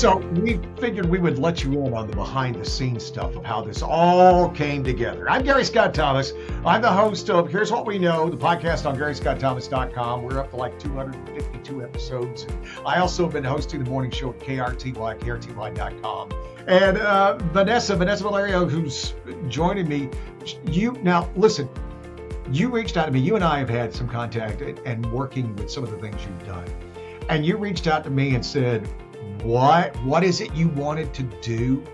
So we figured we would let you in on the behind the scenes stuff of how this all came together. I'm Gary Scott Thomas. I'm the host of Here's What We Know, the podcast on GaryScottThomas.com. We're up to like 252 episodes. I also have been hosting the morning show at KRTY, KRTY.com. And Vanessa Valerio, who's joining me. Now, listen, you reached out to me. You and I have had some contact and working with some of the things you've done. And you reached out to me and said, what is it you wanted to do?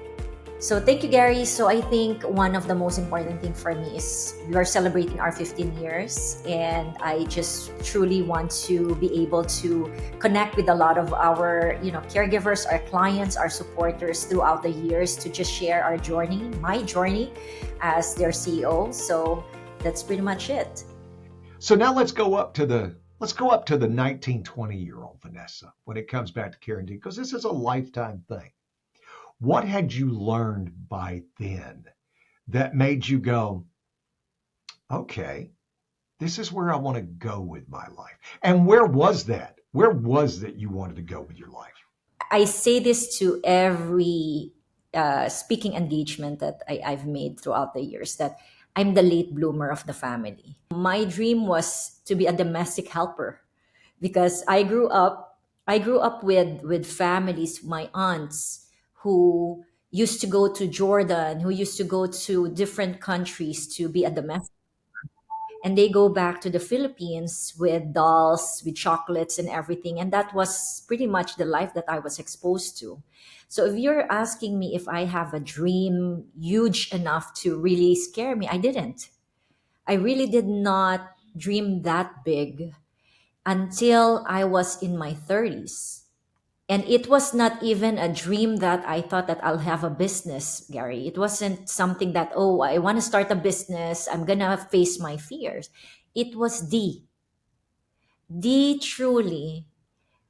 So thank you, Gary. So I think one of the most important thing for me is we are celebrating our 15 years, and I just truly want to be able to connect with a lot of our, caregivers, our clients, our supporters throughout the years to just share our journey, my journey as their CEO. So that's pretty much it. So now let's go up to the 19, 20-year-old Vanessa when it comes back to care and D, because this is a lifetime thing. What had you learned by then that made you go, okay, this is where I want to go with my life? And where was that? Where was that you wanted to go with your life? I say this to every speaking engagement that I've made throughout the years, that I'm the late bloomer of the family. My dream was to be a domestic helper because I grew up with families, my aunts who used to go to Jordan, who used to go to different countries to be a domestic, and they go back to the Philippines with dolls, with chocolates and everything. And that was pretty much the life that I was exposed to. So if you're asking me if I have a dream huge enough to really scare me, I didn't. I really did not dream that big until I was in my 30s. And it was not even a dream that I thought that I'll have a business, Gary. It wasn't something that, oh, I want to start a business. I'm going to face my fears. It was D truly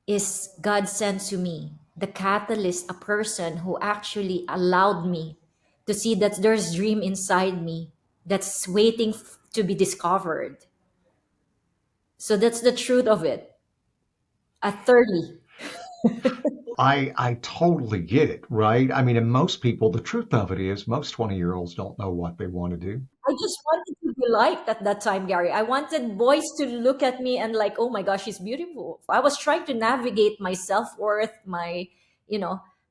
is God sent to me, the catalyst, a person who actually allowed me to see that there's dream inside me that's waiting to be discovered. So that's the truth of it. At 30. I totally get it, right? I mean, and most people, the truth of it is most 20-year-olds don't know what they want to do. I just wanted to be liked at that time, Gary. I wanted boys to look at me and like, oh my gosh, she's beautiful. I was trying to navigate my self-worth, my,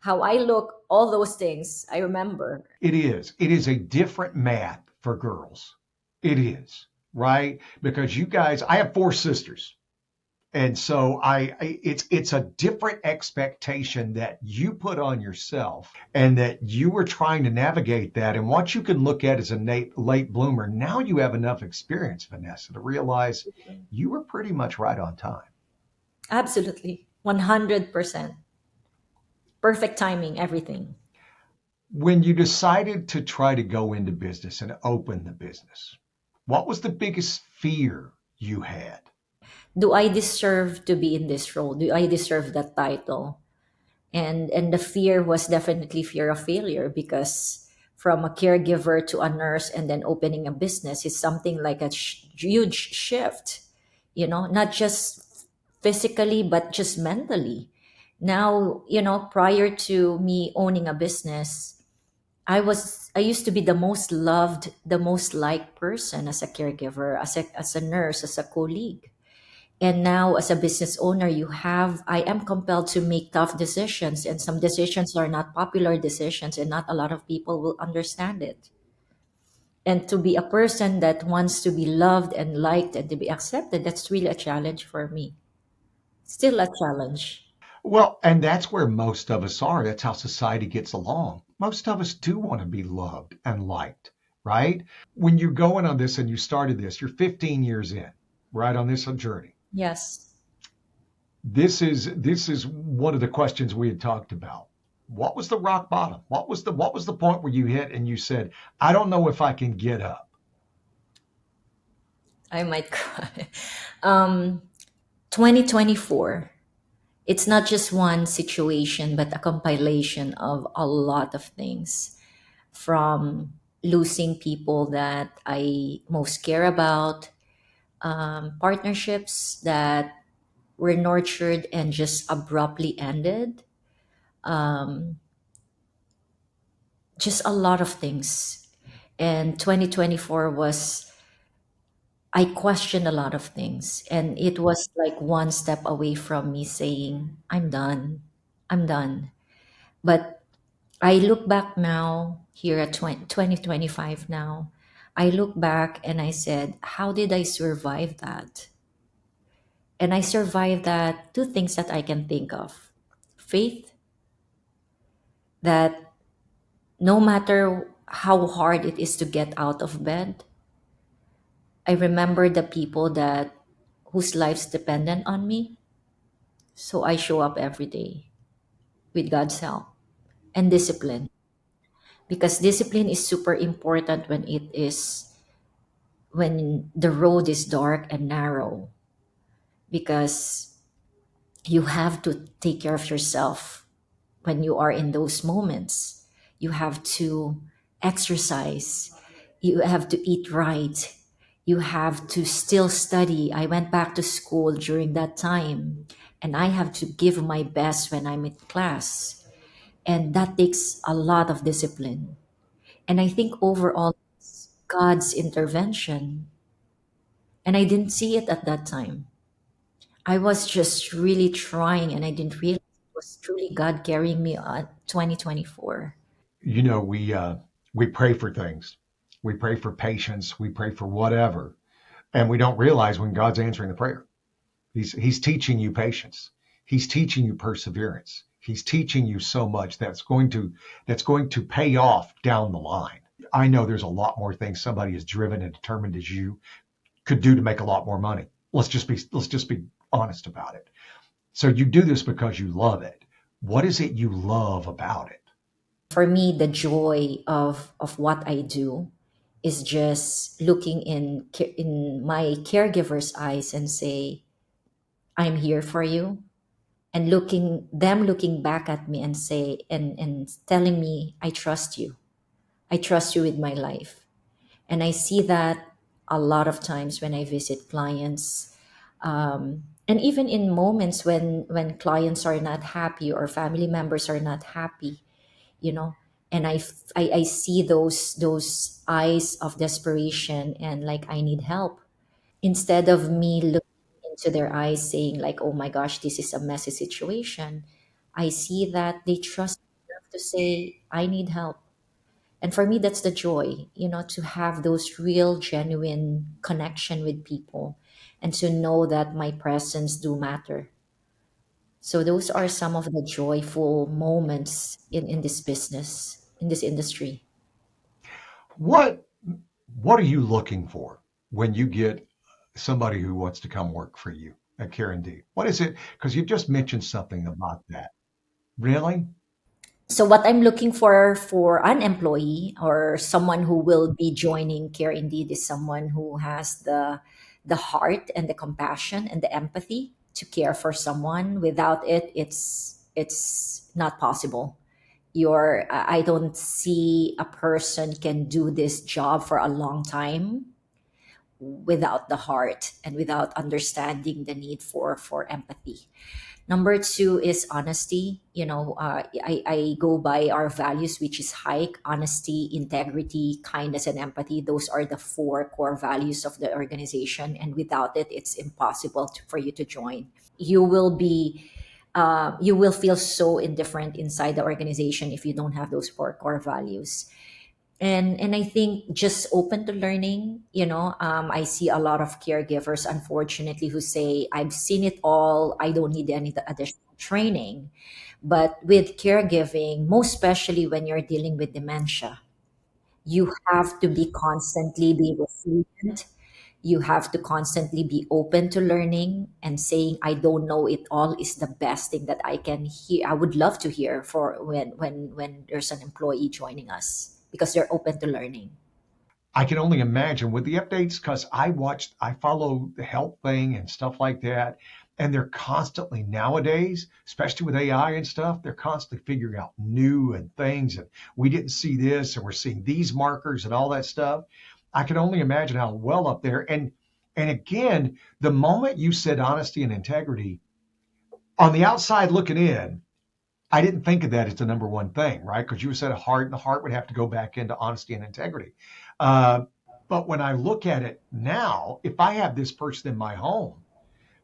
how I look, all those things. I remember. It is. It is a different math for girls. It is, right? Because you guys, I have 4 sisters. And so it's a different expectation that you put on yourself and that you were trying to navigate that. And what you can look at as a late bloomer, now you have enough experience, Vanessa, to realize you were pretty much right on time. Absolutely. 100%. Perfect timing, everything. When you decided to try to go into business and open the business, what was the biggest fear you had? Do I deserve to be in this role? Do I deserve that title? And the fear was definitely fear of failure, because from a caregiver to a nurse and then opening a business is something like a huge shift, not just physically but just mentally. Now, prior to me owning a business, I used to be the most loved, the most liked person as a caregiver, as a nurse, as a colleague. And now, as a business owner, I am compelled to make tough decisions, and some decisions are not popular decisions, and not a lot of people will understand it. And to be a person that wants to be loved and liked and to be accepted, that's really a challenge for me. Still a challenge. Well, and that's where most of us are. That's how society gets along. Most of us do want to be loved and liked, right? When you're going on this and you started this, you're 15 years in, right, on this journey. Yes. This is one of the questions we had talked about. What was the rock bottom? What was the point where you hit and you said, I don't know if I can get up? I might cry. 2024. It's not just one situation, but a compilation of a lot of things, from losing people that I most care about, partnerships that were nurtured and just abruptly ended, um, just a lot of things. And 2024 was, I questioned a lot of things. And it was like one step away from me saying, I'm done. I'm done. But I look back now, here at 2025 now, I look back and I said, how did I survive that? And I survived that, two things that I can think of: faith, that no matter how hard it is to get out of bed, I remember the people that whose lives dependent on me. So I show up every day with God's help, and discipline. Because discipline is super important when the road is dark and narrow, because you have to take care of yourself when you are in those moments. You have to exercise, you have to eat right, you have to still study. I went back to school during that time, and I have to give my best when I'm in class. And that takes a lot of discipline. And I think overall, it's God's intervention. And I didn't see it at that time. I was just really trying, and I didn't realize it was truly God carrying me on 2024. You know, we pray for things. We pray for patience. We pray for whatever, and we don't realize when God's answering the prayer. He's teaching you patience. He's teaching you perseverance. He's teaching you so much that's going to pay off down the line. I know there's a lot more things somebody as driven and determined as you could do to make a lot more money. Let's just be honest about it. So you do this because you love it. What is it you love about it? For me, the joy of what I do is just looking in my caregiver's eyes and say, I'm here for you. And looking back at me and say, and telling me, I trust you. I trust you with my life. And I see that a lot of times when I visit clients, and even in moments when clients are not happy or family members are not happy, you know. And I see those eyes of desperation, and like, I need help. Instead of me looking into their eyes saying like, oh my gosh, this is a messy situation, I see that they trust me enough to say, I need help. And for me, that's the joy, to have those real genuine connection with people, and to know that my presence do matter. So those are some of the joyful moments in this business, in this industry. What what are you looking for when you get somebody who wants to come work for you at Care and D? What is it? Because you just mentioned something about that. Really? So what I'm looking for an employee or someone who will be joining Care Indeed is someone who has the heart and the compassion and the empathy to care for someone. Without it, it's not possible. I don't see a person can do this job for a long time without the heart and without understanding the need for empathy. Number two is honesty. I go by our values, which is hike, honesty, integrity, kindness, and empathy. Those are the four core values of the organization. And without it, it's impossible for you to join. You will feel so indifferent inside the organization if you don't have those four core values. And I think just open to learning. I see a lot of caregivers, unfortunately, who say, I've seen it all, I don't need any additional training. But with caregiving, most especially when you're dealing with dementia, you have to be constantly be resilient. You have to constantly be open to learning, and saying, I don't know it all is the best thing that I can hear. I would love to hear for when there's an employee joining us, because they're open to learning. I can only imagine with the updates because I follow the health thing and stuff like that. And they're constantly nowadays, especially with AI and stuff, they're constantly figuring out new and things. And we didn't see this, and we're seeing these markers and all that stuff. I can only imagine how well up there. And again, the moment you said honesty and integrity, on the outside looking in, I didn't think of that as the number one thing, right? Because you said a heart, and the heart would have to go back into honesty and integrity. Uh, but when I look at it now, if I have this person in my home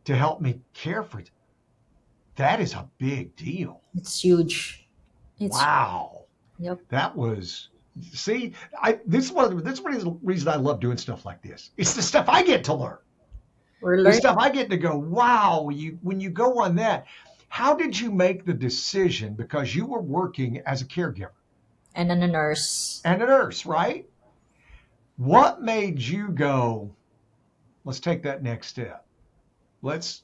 to help me care for, that is a big deal. It's huge. It's Wow. Yep. That was, see, this is one of the reasons I love doing stuff like this. It's the stuff I get to learn. We're The learning. stuff I get to go, wow, you when you go on that, how did you make the decision? Because you were working as a caregiver And then a nurse. and a nurse, right? What made you go, let's take that next step. Let's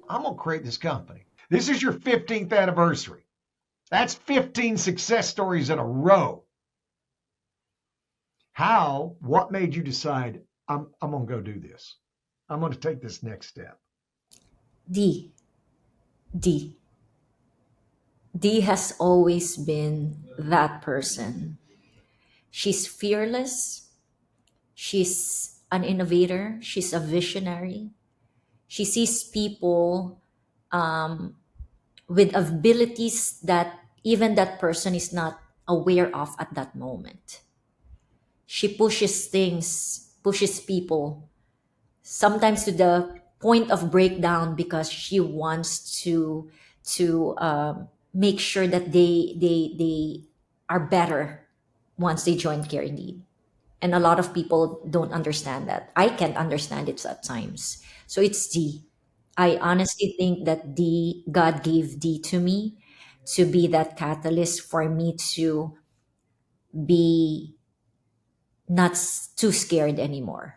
I'm gonna create this company. This is your 15th anniversary. That's 15 success stories in a row. What made you decide I'm gonna go do this? I'm gonna take this next step. D. D. D has always been that person. She's fearless. She's an innovator. She's a visionary. She sees people um, with abilities that even that person is not aware of at that moment. She pushes things, pushes people, sometimes to the point of breakdown because she wants to make sure that they are better once they join Care Indeed. And a lot of people don't understand that. I can't understand it at times. So it's D. I honestly think that God gave D to me to be that catalyst for me to be not too scared anymore.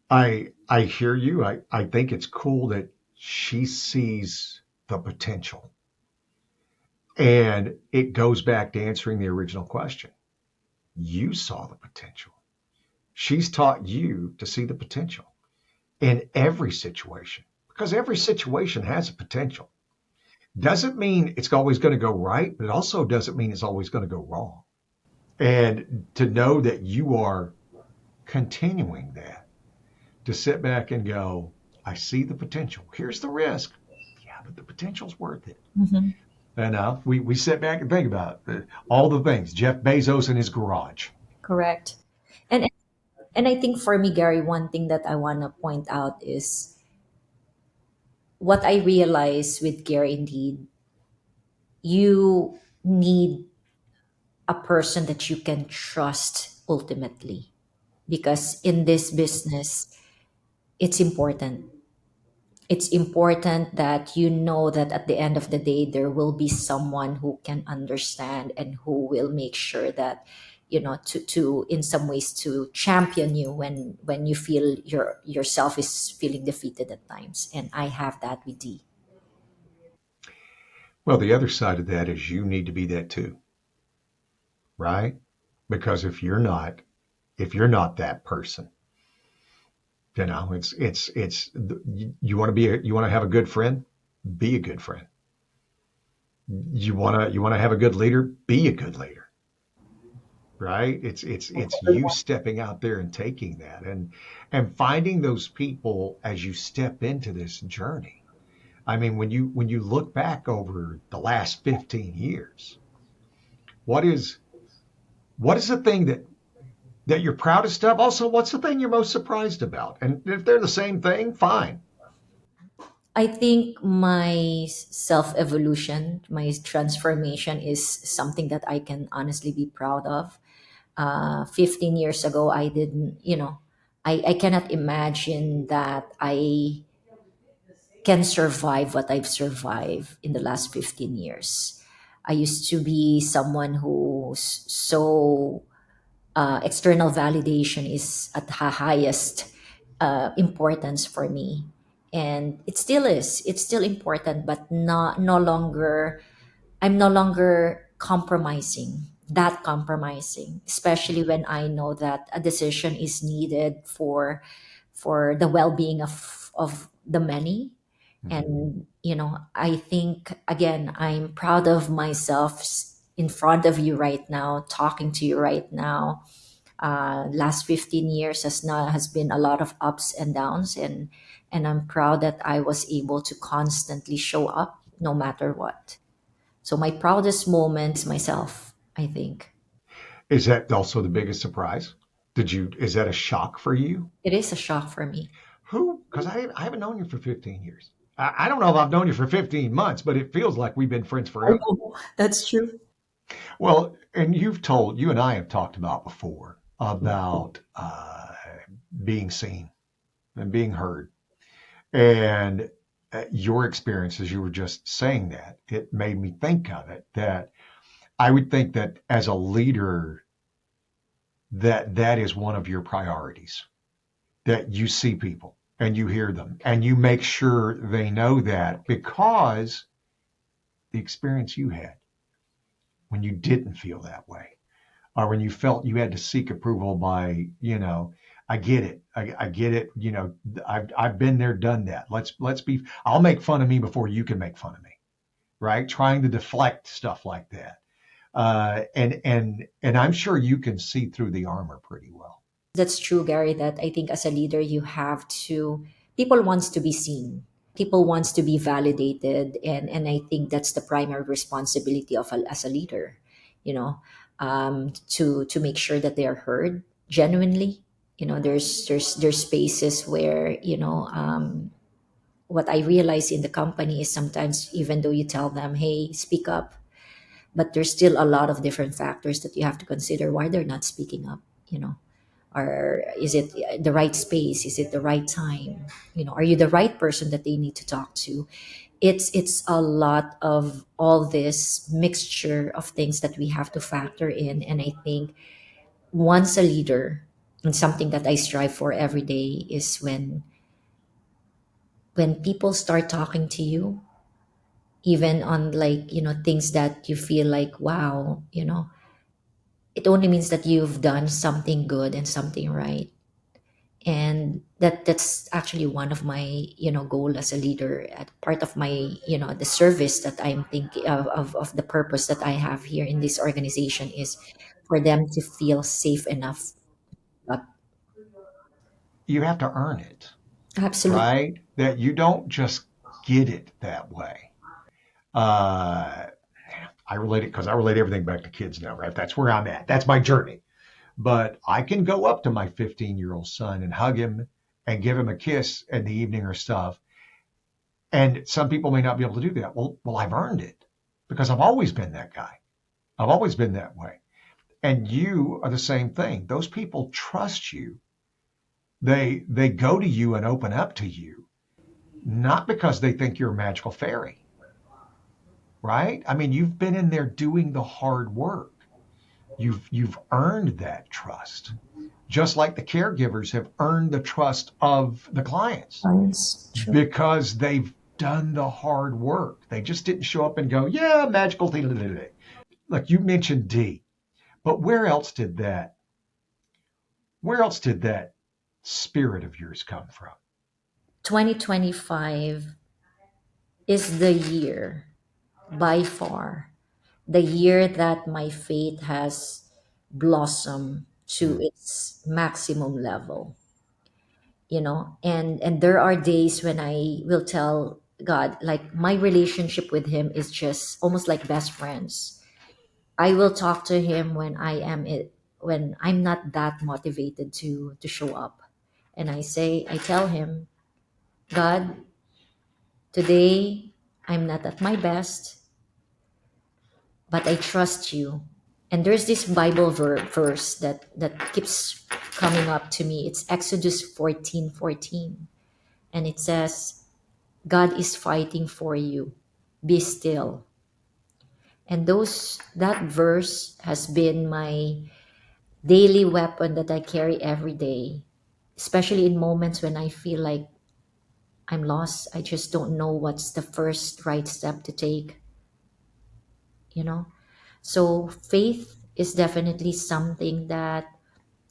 I hear you. I think it's cool that she sees the potential. And it goes back to answering the original question. You saw the potential. She's taught you to see the potential in every situation because every situation has a potential. Doesn't mean it's always going to go right, but it also doesn't mean it's always going to go wrong. And to know that you are continuing that, to sit back and go, I see the potential. Here's the risk. Yeah, but the potential's worth it. Mhm. And we sit back and think about all the things. Jeff Bezos in his garage. Correct. And I think for me, Gary, one thing that I want to point out is what I realized with Care Indeed, you need a person that you can trust ultimately. Because in this business, it's important. It's important that you know that at the end of the day, there will be someone who can understand and who will make sure that, to in some ways to champion you when you feel yourself is feeling defeated at times. And I have that with D. Well, the other side of that is you need to be that too, right? Because if you're not that person, it's you want to have a good friend, be a good friend. You want to have a good leader, be a good leader, right? It's you stepping out there and taking that and finding those people as you step into this journey. I mean, when you look back over the last 15 years, what is what is the thing that you're proudest of? Also, what's the thing you're most surprised about? And if they're the same thing, fine. I think my self evolution, my transformation is something that I can honestly be proud of. 15 years ago, I didn't, I cannot imagine that I can survive what I've survived in the last 15 years. I used to be someone who's so external validation is at the highest importance for me, and it still is. It's still important, but not no longer. I'm no longer compromising, especially when I know that a decision is needed for the well-being of the many. Mhm. And I think again, I'm proud of myself in front of you right now, talking to you right now. Last 15 years has been a lot of ups and downs, and I'm proud that I was able to constantly show up no matter what. So my proudest moment is myself, I think. Is that also the biggest surprise? Is that a shock for you? It is a shock for me. Who? Because I haven't known you for 15 years. I don't know if I've known you for 15 months, but it feels like we've been friends I forever. know. That's true. Well, and you and I have talked about before about being seen and being heard. And your experience, as you were just saying that, it made me think of it that I would think that as a leader, that is one of your priorities, that you see people and you hear them and you make sure they know that because the experience you had when you didn't feel that way or when you felt you had to seek approval by, I get it. I get it. I've been there, done that. I'll make fun of me before you can make fun of me, right? Trying to deflect stuff like that. And I'm sure you can see through the armor pretty well. That's true, Gary, that I think as a leader you have to people wants to be seen. People wants to be validated, and I think that's the primary responsibility of as a leader, you know, to make sure that they are heard genuinely. There's spaces where, what I realize in the company is sometimes even though you tell them, hey, speak up, but there's still a lot of different factors that you have to consider why they're not speaking up, or is it the right space, is it the right time, are you the right person that they need to talk to. It's a lot of all this mixture of things that we have to factor in, and I think once a leader, and something that I strive for every day, is when people start talking to you, even on, like, things that you feel like, wow, it only means that you've done something good and something right. And that's actually one of my, goal as a leader, at part of my, the service that I'm thinking of the purpose that I have here in this organization is for them to feel safe enough. But You have to earn it, absolutely. right? That you don't just get it that way. Uh, I relate it because I relate everything back to kids now, right? That's where I'm at. That's my journey. But I can go up to my 15-year-old son and hug him and give him a kiss in the evening or stuff. And some people may not be able to do that. Well, I've earned it because I've always been that guy. I've always been that way. And you are the same thing. Those people trust you. They go to you and open up to you, not because they think you're a magical fairy, right? I mean, you've been in there doing the hard work. You've earned that trust, just like the caregivers have earned the trust of the clients Science, true. because they've done the hard work. They just didn't show up and go, yeah, magical thing. Like you mentioned D, but where else did that spirit of yours come from? 2025 is the year, by far, the year that my faith has blossomed to Mm. its maximum level. And there are days when I will tell God, like, my relationship with him is just almost like best friends. I will talk to him when I'm not that motivated to show up, and I tell him, God, today I'm not at my best, but I trust you. And there's this Bible verse that keeps coming up to me. It's Exodus 14:14, and it says, God is fighting for you. Be still. And that verse has been my daily weapon that I carry every day, especially in moments when I feel like I'm lost. I just don't know what's the first right step to take, you know? So faith is definitely something that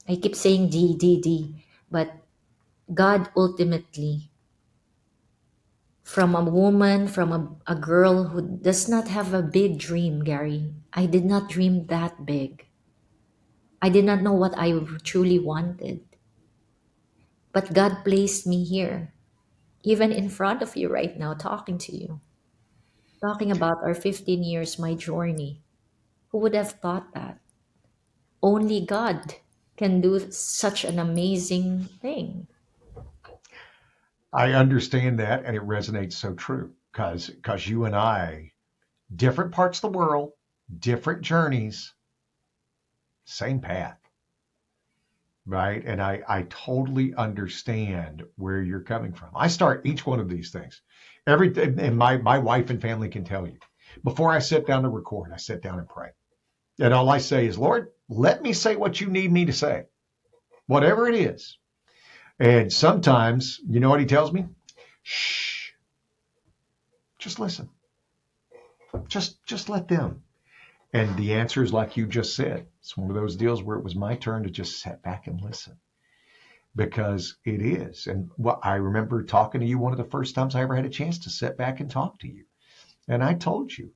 I keep saying D, but God ultimately, from a woman, from a girl who does not have a big dream, Gary. I did not dream that big. I did not know what I truly wanted. But God placed me here, even in front of you right now, talking to you. talking about our 15 years, my journey. Who would have thought that? Only God can do such an amazing thing. I understand that, and it resonates so true because you and I, different parts of the world, different journeys, same path, right? And I totally understand where you're coming from. I start each one of these things. And my wife and family can tell you. Before I sit down to record, I sit down and pray. And all I say is, Lord, let me say what you need me to say, whatever it is. And sometimes, you know what he tells me? Shh, just listen. Just let them. And the answer is like you just said. It's one of those deals where it was my turn to just sit back and listen because it is. And what I remember talking to you one of the first times I ever had a chance to sit back and talk to you. And I told you,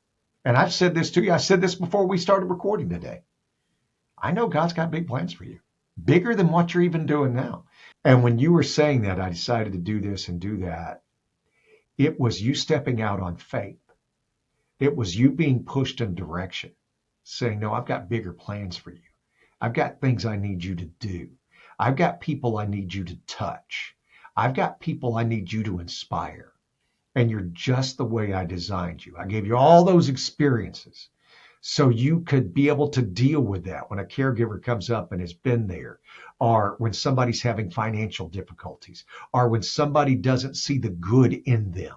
and I've said this to you. I said this before we started recording today. I know God's got big plans for you, bigger than what you're even doing now. And when you were saying that, I decided to do this and do that. It was you stepping out on faith. It was you being pushed in direction, saying, no, I've got bigger plans for you. I've got things I need you to do. I've got people I need you to touch. I've got people I need you to inspire. And you're just the way I designed you. I gave you all those experiences so you could be able to deal with that when a caregiver comes up and has been there, or when somebody's having financial difficulties, or when somebody doesn't see the good in them.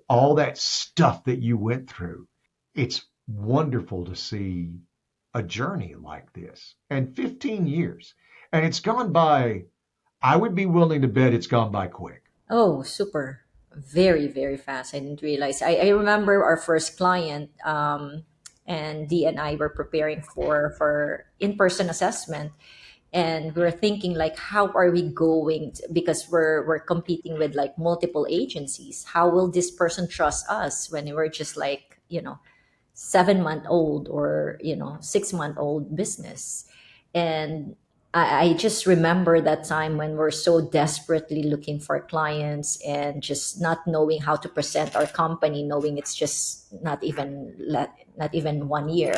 All that stuff that you went through. It's wonderful to see a journey like this. And 15 years. And it's gone by, I would be willing to bet it's gone by quick. Oh, super. Very, very fast. I didn't realize. I remember our first client, and Dee and I were preparing for in-person assessment. And we were thinking like, how are we going because we're competing with like multiple agencies. How will this person trust us when we're just like, 7-month old or 6-month old business? And I just remember that time when we're so desperately looking for clients and just not knowing how to present our company, knowing it's just not even 1 year.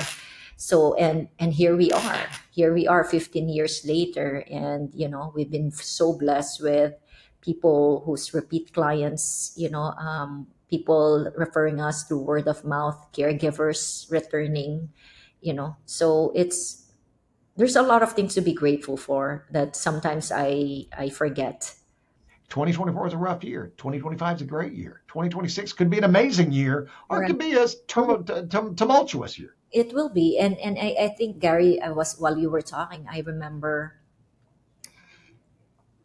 So and here we are 15 years later, and we've been so blessed with people who's repeat clients, people referring us through word of mouth, caregivers returning, so there's a lot of things to be grateful for that sometimes I forget. 2024 is a rough year. 2025 is a great year. 2026 could be an amazing year, or it Right. could be a tumultuous year. It will be, and I think, Gary, I was while you were talking, I remember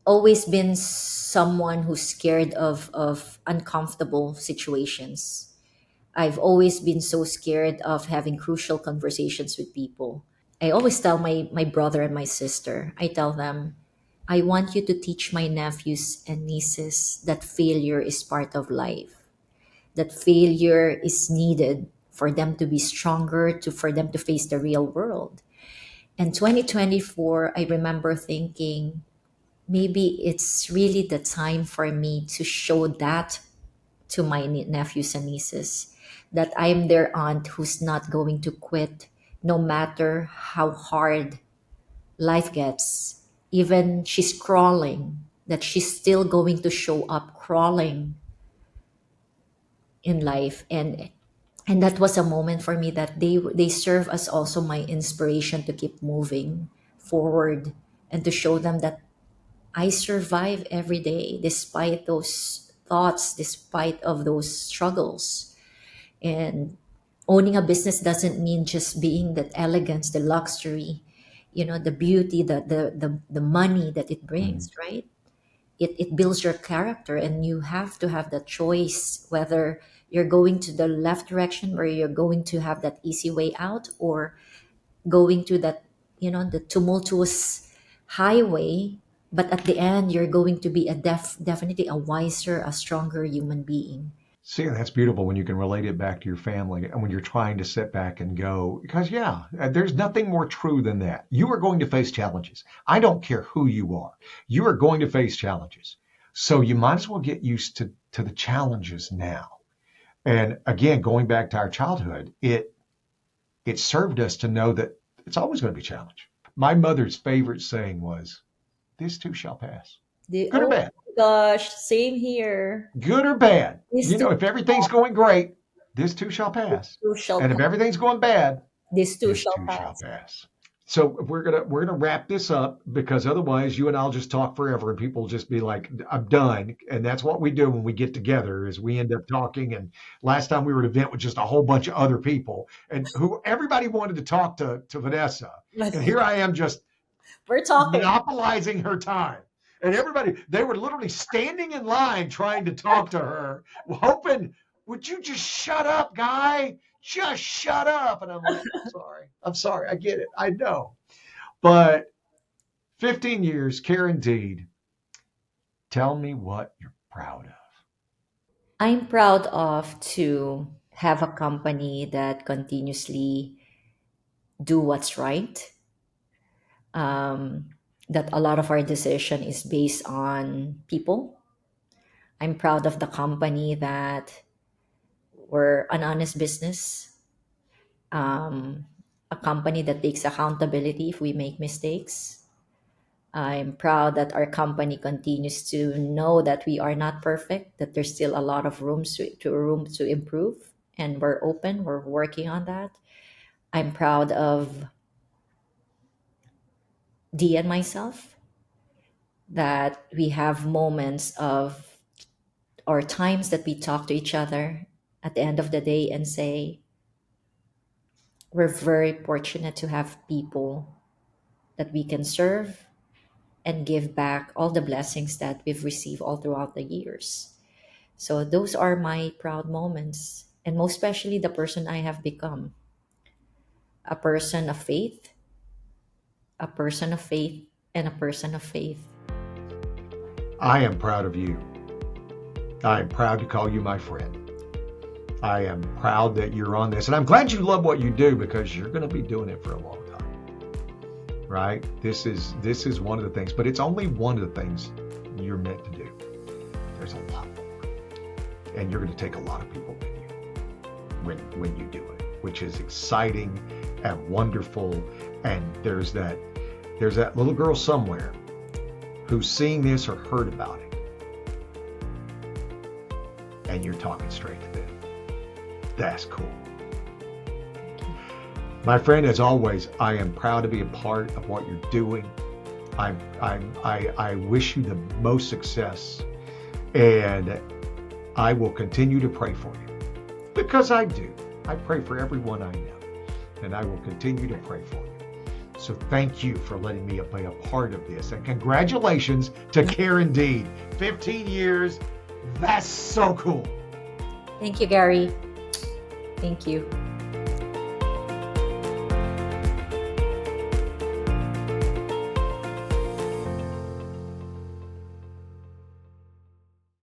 always been someone who's scared of uncomfortable situations. I've always been so scared of having crucial conversations with people. I always tell my brother and my sister, I tell them, I want you to teach my nephews and nieces that failure is part of life, that failure is needed for them to be stronger, for them to face the real world. And 2024, I remember thinking, maybe it's really the time for me to show that to my nephews and nieces, that I'm their aunt who's not going to quit no matter how hard life gets. Even she's crawling, that she's still going to show up crawling in life. And that was a moment for me that they serve as also my inspiration to keep moving forward and to show them that I survive every day despite those thoughts, despite of those struggles. And owning a business doesn't mean just being that elegance, the luxury, the beauty, the money that it Mhm. brings, right? It builds your character, and you have to have the choice whether you're going to the left direction where you're going to have that easy way out, or going to that, the tumultuous highway, but at the end you're going to be definitely a wiser, a stronger human being. See, that's beautiful when you can relate it back to your family and when you're trying to sit back and go, because yeah, there's nothing more true than that. You are going to face challenges. I don't care who you are. You are going to face challenges. So you might as well get used to the challenges now. And again, going back to our childhood, it served us to know that it's always going to be a challenge. My mother's favorite saying was, "This too shall pass." Good or Oh bad. my gosh, same here. Good or bad. This too, If everything's going great, this too shall pass. too shall And if pass. everything's going bad, This too this shall too shall pass. pass. So we're gonna wrap this up, because otherwise you and I'll just talk forever and people will just be like, "I'm done." And that's what we do when we get together, is we end up talking. And last time we were at an event with just a whole bunch of other people, and who everybody wanted to talk to Vanessa. And here I am just We're talking. monopolizing her time. And everybody, they were literally standing in line trying to talk to her, hoping, "Would you just shut up, guy? Just shut up." And I'm like, I'm sorry. I get it. I know. But 15 years, care indeed. Tell me what you're proud of. I'm proud of to have a company that continuously do what's right. Um, that a lot of our decision is based on people. I'm proud of the company that we're an honest business, um, a company that takes accountability if we make mistakes. I'm proud that our company continues to know that we are not perfect, that there's still a lot of room to improve, and we're open. We're working on that. I'm proud of Dee and myself, that we have moments of or times that we talk to each other at the end of the day and say we're very fortunate to have people that we can serve and give back all the blessings that we've received all throughout the years. So those are my proud moments, and most especially the person I have become, a person of faith, a person of faith, and a person of faith. I am proud of you. I am proud to call you my friend. I am proud that you're on this. And I'm glad you love what you do, because you're going to be doing it for a long time. Right? This is one of the things, but it's only one of the things you're meant to do. There's a lot more. And you're going to take a lot of people with you when you do it, which is exciting and wonderful. And there's that little girl somewhere who's seeing this or heard about it. And you're talking straight to them. That's cool. My friend, as always, I am proud to be a part of what you're doing. I wish you the most success, and I will continue to pray for you, because I do. I pray for everyone I know, and I will continue to pray for you. So thank you for letting me be a part of this, and congratulations to Care Indeed. 15 years. That's so cool. Thank you, Gary. Thank you.